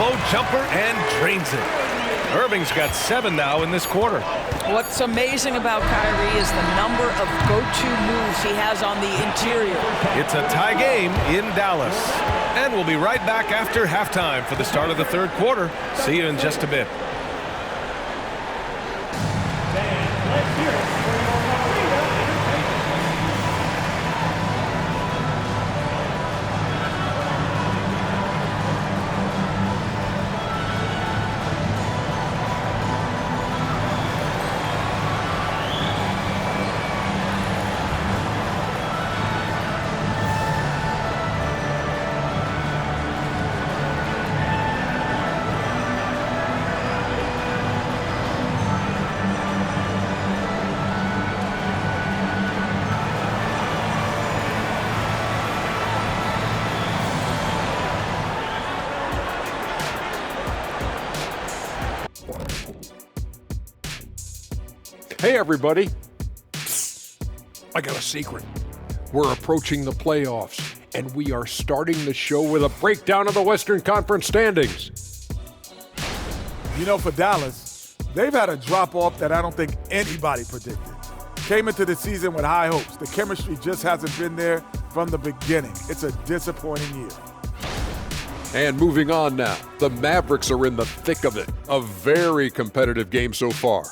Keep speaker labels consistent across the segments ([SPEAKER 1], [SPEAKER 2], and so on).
[SPEAKER 1] low jumper and drains it. Irving's got 7 now in this quarter.
[SPEAKER 2] What's amazing about Kyrie is the number of go-to moves he has on the interior.
[SPEAKER 1] It's a tie game in Dallas. And we'll be right back after halftime for the start of the third quarter. See you in just a bit.
[SPEAKER 3] Hey, everybody. I got a secret. We're approaching the playoffs, and we are starting the show with a breakdown of the Western Conference standings.
[SPEAKER 4] You know, for Dallas, they've had a drop-off that I don't think anybody predicted. Came into the season with high hopes. The chemistry just hasn't been there from the beginning. It's a disappointing year.
[SPEAKER 3] And moving on now, the Mavericks are in the thick of it. A very competitive game so far.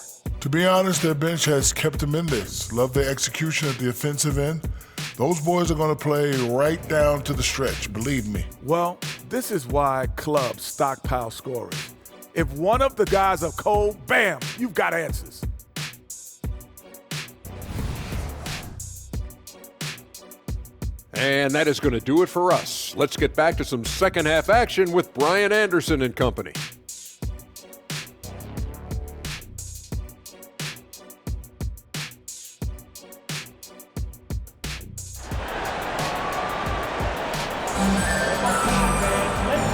[SPEAKER 5] To be honest, their bench has kept them in this. Love their execution at the offensive end. Those boys are going to play right down to the stretch, believe me.
[SPEAKER 4] Well, this is why clubs stockpile scorers. If one of the guys are cold, bam, you've got answers.
[SPEAKER 3] And that is going to do it for us. Let's get back to some second half action with Brian Anderson and company.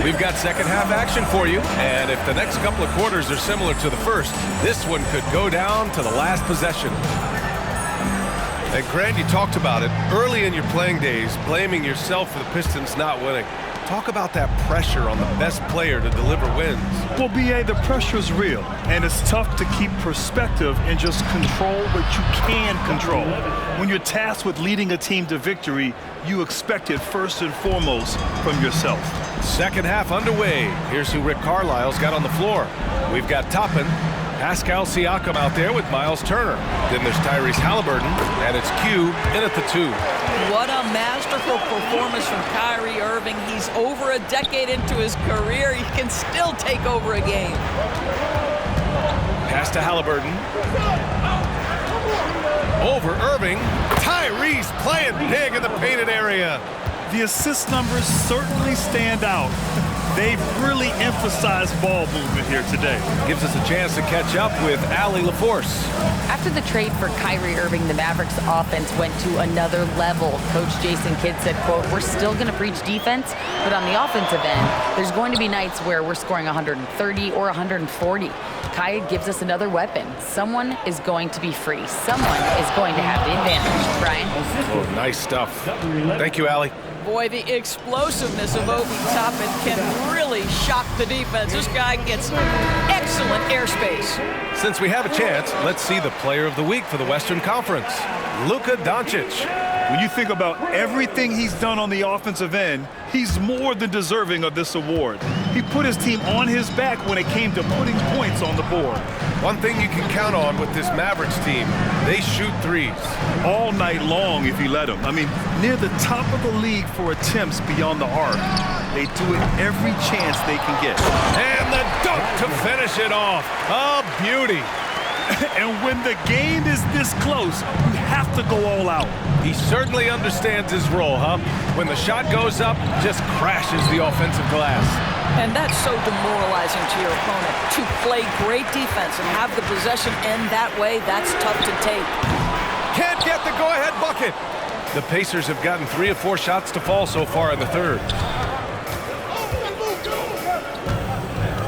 [SPEAKER 1] We've got second half action for you, and if the next couple of quarters are similar to the first, this one could go down to the last possession. And Grant, you talked about it early in your playing days, blaming yourself for the Pistons not winning. Talk about that pressure on the best player to deliver wins.
[SPEAKER 6] Well, B.A., the pressure is real, and it's tough to keep perspective and just control what you can control. When you're tasked with leading a team to victory, you expect it first and foremost from yourself.
[SPEAKER 1] Second half underway. Here's who Rick Carlisle's got on the floor. We've got Toppin, Pascal Siakam out there with Miles Turner. Then there's Tyrese Halliburton, and it's Q in at the 2.
[SPEAKER 2] What a masterful performance from Kyrie Irving. He's over a decade into his career. He can still take over a game.
[SPEAKER 1] Pass to Halliburton. Over Irving. Tyrese playing big in the painted area.
[SPEAKER 6] The assist numbers certainly stand out. They've really emphasized ball movement here today.
[SPEAKER 1] Gives us a chance to catch up with Allie LaForce.
[SPEAKER 7] After the trade for Kyrie Irving, the Mavericks offense went to another level. Coach Jason Kidd said, quote, "We're still going to preach defense, but on the offensive end, there's going to be nights where we're scoring 130 or 140. Kai gives us another weapon. Someone is going to be free. Someone is going to have the advantage." Brian?
[SPEAKER 1] Oh, nice stuff. Thank you, Allie.
[SPEAKER 2] Boy, the explosiveness of Obi Toppin can really shock the defense. This guy gets excellent airspace.
[SPEAKER 1] Since we have a chance, let's see the player of the week for the Western Conference, Luka Doncic.
[SPEAKER 6] When you think about everything he's done on the offensive end, he's more than deserving of this award. He put his team on his back when it came to putting points on the board.
[SPEAKER 1] One thing you can count on with this Mavericks team, they shoot threes.
[SPEAKER 6] All night long if you let them. I mean, near the top of the league for attempts beyond the arc. They do it every chance they can get.
[SPEAKER 1] And the dunk to finish it off. A beauty.
[SPEAKER 6] And when the game is this close, you have to go all out.
[SPEAKER 1] He certainly understands his role, huh? When the shot goes up, just crashes the offensive glass.
[SPEAKER 2] And that's so demoralizing to your opponent. To play great defense and have the possession end that way, that's tough to take.
[SPEAKER 1] Can't get the go-ahead bucket. The Pacers have gotten 3 of 4 shots to fall so far in the third.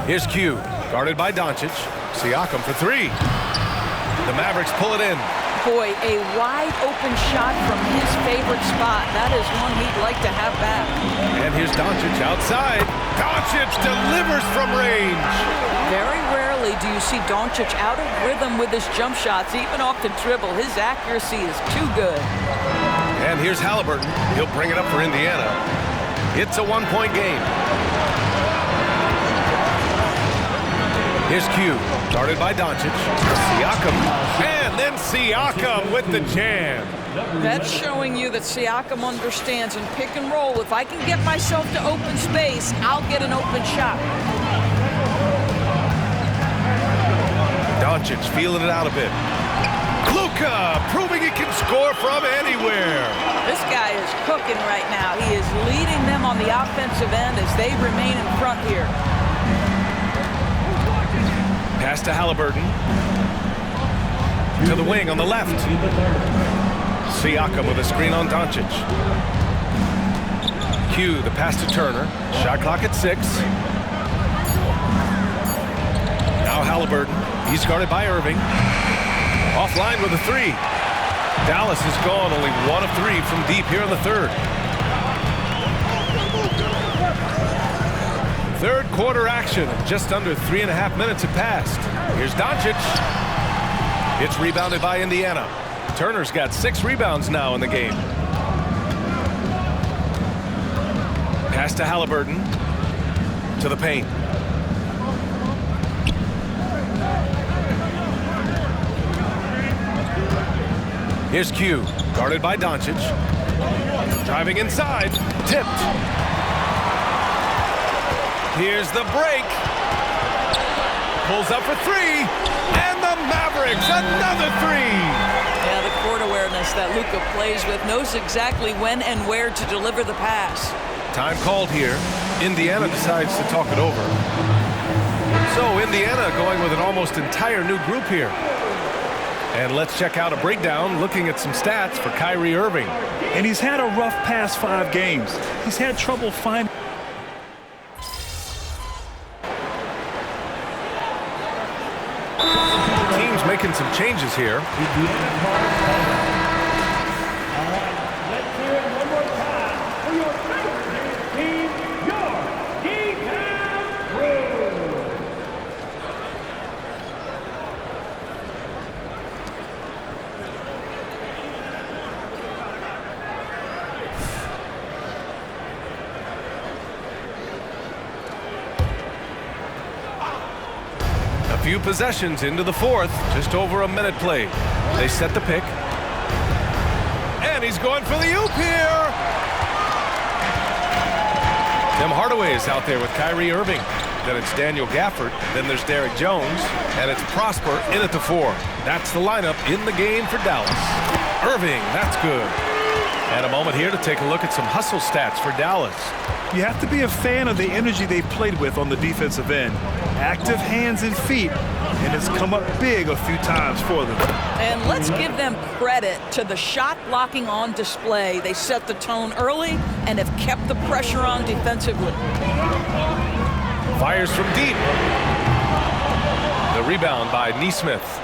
[SPEAKER 1] Here's Q, guarded by Doncic. Siakam for 3. The Mavericks pull it in.
[SPEAKER 2] Boy, a wide open shot from his favorite spot. That is one he'd like to have back.
[SPEAKER 1] And here's Doncic outside. Doncic delivers from range.
[SPEAKER 2] Very rarely do you see Doncic out of rhythm with his jump shots, even off the dribble. His accuracy is too good.
[SPEAKER 1] And here's Halliburton. He'll bring it up for Indiana. It's a one-point game. Here's Q, guarded by Doncic. Siakam, and then Siakam with the jam.
[SPEAKER 2] That's showing you that Siakam understands in pick and roll. If I can get myself to open space, I'll get an open shot.
[SPEAKER 1] Doncic feeling it out a bit. Luka proving he can score from anywhere.
[SPEAKER 2] This guy is cooking right now. He is leading them on the offensive end as they remain in front here.
[SPEAKER 1] Pass to Halliburton. To the wing on the left. Siakam with a screen on Doncic. Q, the pass to Turner. Shot clock at 6. Now Halliburton. He's guarded by Irving. Offline with a 3. Dallas has gone only 1 of 3 from deep here in the third. Third quarter action. Just under 3.5 minutes have passed. Here's Doncic. It's rebounded by Indiana. Turner's got 6 rebounds now in the game. Pass to Halliburton. To the paint. Here's Q, guarded by Doncic. Driving inside, tipped. Here's the break. Pulls up for 3, and the Mavericks, another 3.
[SPEAKER 2] Yeah, the court awareness that Luka plays with, knows exactly when and where to deliver the pass.
[SPEAKER 1] Time called here. Indiana decides to talk it over. So Indiana going with an almost entire new group here. And let's check out a breakdown looking at some stats for Kyrie Irving.
[SPEAKER 6] And he's had a rough past 5 games. He's had trouble finding.
[SPEAKER 1] Team's making some changes here. Few possessions into the fourth, just over a minute played. They set the pick. And he's going for the oop here. Tim Hardaway is out there with Kyrie Irving. Then it's Daniel Gafford. Then there's Derek Jones. And it's Prosper in at the 4. That's the lineup in the game for Dallas. Irving, that's good. And a moment here to take a look at some hustle stats for Dallas.
[SPEAKER 6] You have to be a fan of the energy they've played with on the defensive end. Active hands and feet, and it's come up big a few times for them.
[SPEAKER 2] And let's give them credit to the shot blocking on display. They set the tone early and have kept the pressure on defensively.
[SPEAKER 1] Fires from deep. The rebound by Nesmith.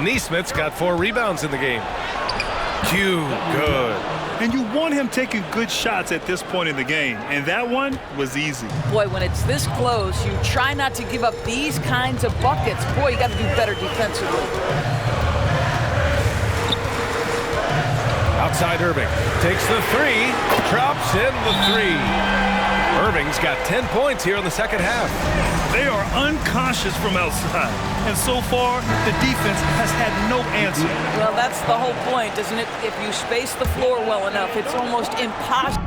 [SPEAKER 1] Nesmith's got 4 rebounds in the game. Q, good.
[SPEAKER 6] And you want him taking good shots at this point in the game, and that one was easy.
[SPEAKER 2] Boy, when it's this close, you try not to give up these kinds of buckets. Boy, you got to do better defensively.
[SPEAKER 1] Outside Irving. Takes the 3. Drops in the 3. Irving's got 10 points here in the second half.
[SPEAKER 6] They are uncautious from outside, and so far, the defense has had no answer.
[SPEAKER 2] Well, that's the whole point, isn't it? If you space the floor well enough, it's almost impossible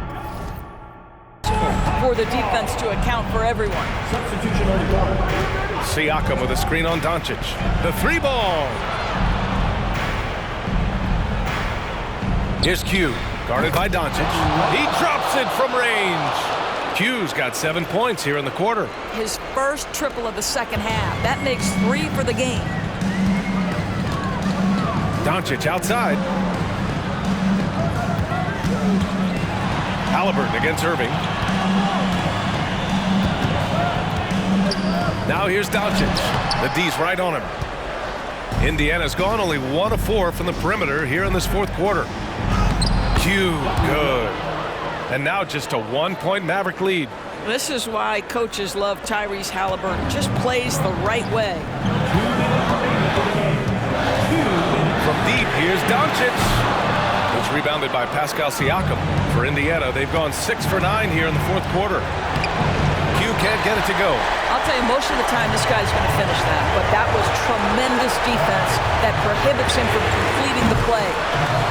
[SPEAKER 2] for the defense to account for everyone.
[SPEAKER 1] Siakam with a screen on Doncic. The 3 ball. Here's Q, guarded by Doncic. He drops it from range. Q's got 7 points here in the quarter.
[SPEAKER 2] His first triple of the second half. That makes 3 for the game.
[SPEAKER 1] Doncic outside. Halliburton against Irving. Now here's Doncic. The D's right on him. Indiana's gone only 1 of 4 from the perimeter here in this fourth quarter. Q, good. And now just a 1-point Maverick lead.
[SPEAKER 2] This is why coaches love Tyrese Halliburton. Just plays the right way.
[SPEAKER 1] From deep, here's Doncic. It's rebounded by Pascal Siakam. For Indiana, they've gone 6 for 9 here in the fourth quarter. Q can't get it to go.
[SPEAKER 2] I'll tell you, most of the time this guy's going to finish that, but that was tremendous defense that prohibits him from completing the play.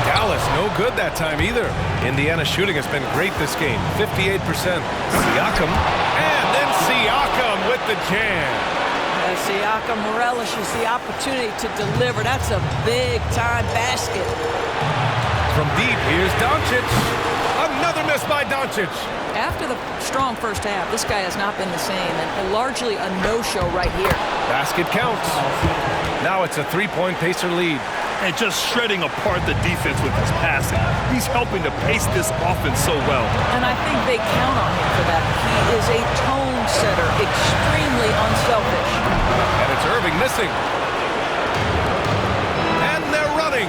[SPEAKER 1] Dallas, no good that time either. Indiana's shooting has been great this game, 58%. Siakam, and then Siakam with the jam.
[SPEAKER 2] Siakam relishes the opportunity to deliver. That's a big-time basket.
[SPEAKER 1] From deep, here's Doncic. Another miss by Doncic.
[SPEAKER 2] After the strong first half, this guy has not been the same, and largely a no-show right here.
[SPEAKER 1] Basket counts. Now it's a three-point Pacer lead.
[SPEAKER 6] And just shredding apart the defense with his passing. He's helping to pace this offense so well.
[SPEAKER 2] And I think they count on him for that. He is a tone setter, extremely unselfish.
[SPEAKER 1] And it's Irving missing. And they're running.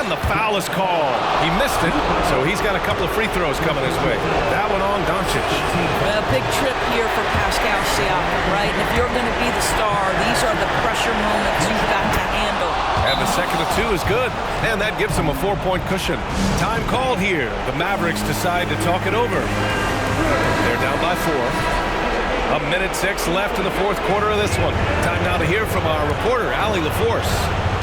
[SPEAKER 1] And the foul is called. He missed it, so he's got a couple of free throws coming his way. That one on Doncic.
[SPEAKER 2] A big trip here for Pascal Siakam, right? And if you're going to be the star, these are the pressure moments you've got to handle.
[SPEAKER 1] And the second of two is good, and that gives them a 4-point cushion. Time called here. The Mavericks decide to talk it over. They're down by 4. 1:06 left in the fourth quarter of this one. Time now to hear from our reporter, Allie LaForce.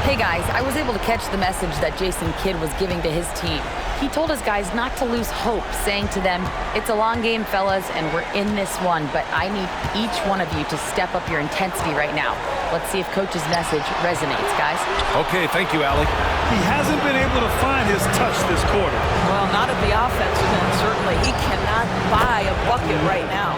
[SPEAKER 7] Hey guys, I was able to catch the message that Jason Kidd was giving to his team. He told his guys not to lose hope, saying to them, "It's a long game, fellas, and we're in this one, but I need each one of you to step up your intensity right now." Let's see if Coach's message resonates, guys.
[SPEAKER 1] Okay, thank you, Allie.
[SPEAKER 6] He hasn't been able to find his touch this quarter.
[SPEAKER 2] Well, not at the offensive end, certainly. He cannot buy a bucket right now.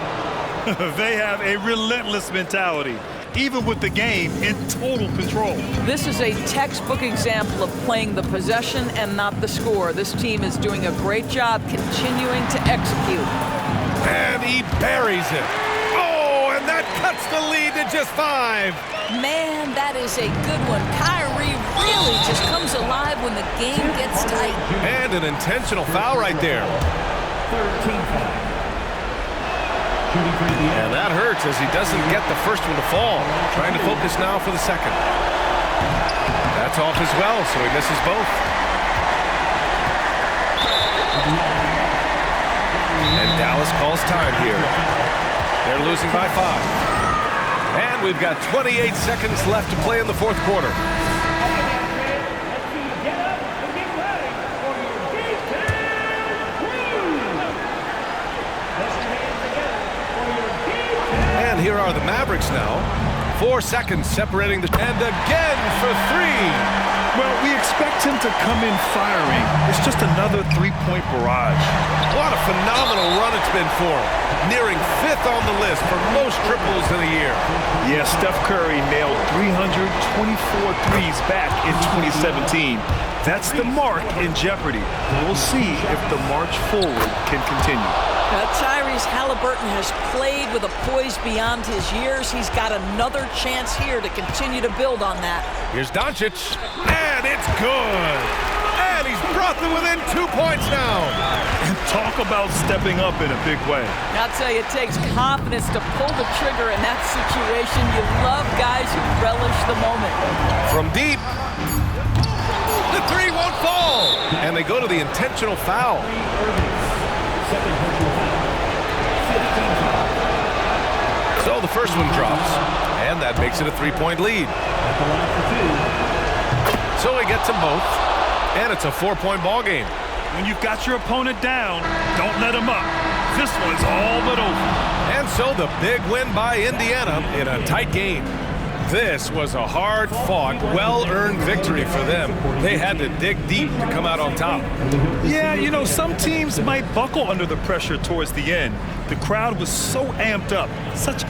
[SPEAKER 6] They have a relentless mentality, even with the game in total control.
[SPEAKER 2] This is a textbook example of playing the possession and not the score. This team is doing a great job continuing to execute.
[SPEAKER 1] And he buries it. Oh, and that cuts the lead to just 5.
[SPEAKER 2] Man, that is a good one. Kyrie really just comes alive when the game gets tight.
[SPEAKER 1] And an intentional foul right there. And that hurts as he doesn't get the first one to fall. Trying to focus now for the second. That's off as well, so he misses both. And Dallas calls time here. They're losing by 5. And we've got 28 seconds left to play in the fourth quarter. Here are the Mavericks now. 4 seconds separating the... And again for 3.
[SPEAKER 6] Well, we expect him to come in firing. It's just another three-point barrage.
[SPEAKER 1] What a phenomenal run it's been for him. Nearing 5th on the list for most triples in a year.
[SPEAKER 6] Yeah, Steph Curry nailed 324 threes back in 2017. That's the mark in jeopardy. We'll see if the march forward can continue.
[SPEAKER 2] Tyrese Halliburton has played with a poise beyond his years. He's got another chance here to continue to build on that.
[SPEAKER 1] Here's Doncic, and it's good. And he's brought them within 2 points now.
[SPEAKER 6] And talk about stepping up in a big way.
[SPEAKER 2] I'll tell you, it takes confidence to pull the trigger in that situation. You love guys who relish the moment.
[SPEAKER 1] From deep, the 3 won't fall. And they go to the intentional foul. So the first one drops, and that makes it a 3-point lead. So he gets them both, and it's a 4-point ball game.
[SPEAKER 6] When you've got your opponent down, don't let him up. This one's all but over.
[SPEAKER 1] And so the big win by Indiana in a tight game. This was a hard-fought, well-earned victory for them. They had to dig deep to come out on top.
[SPEAKER 6] Yeah, you know, some teams might buckle under the pressure towards the end. The crowd was so amped up. Such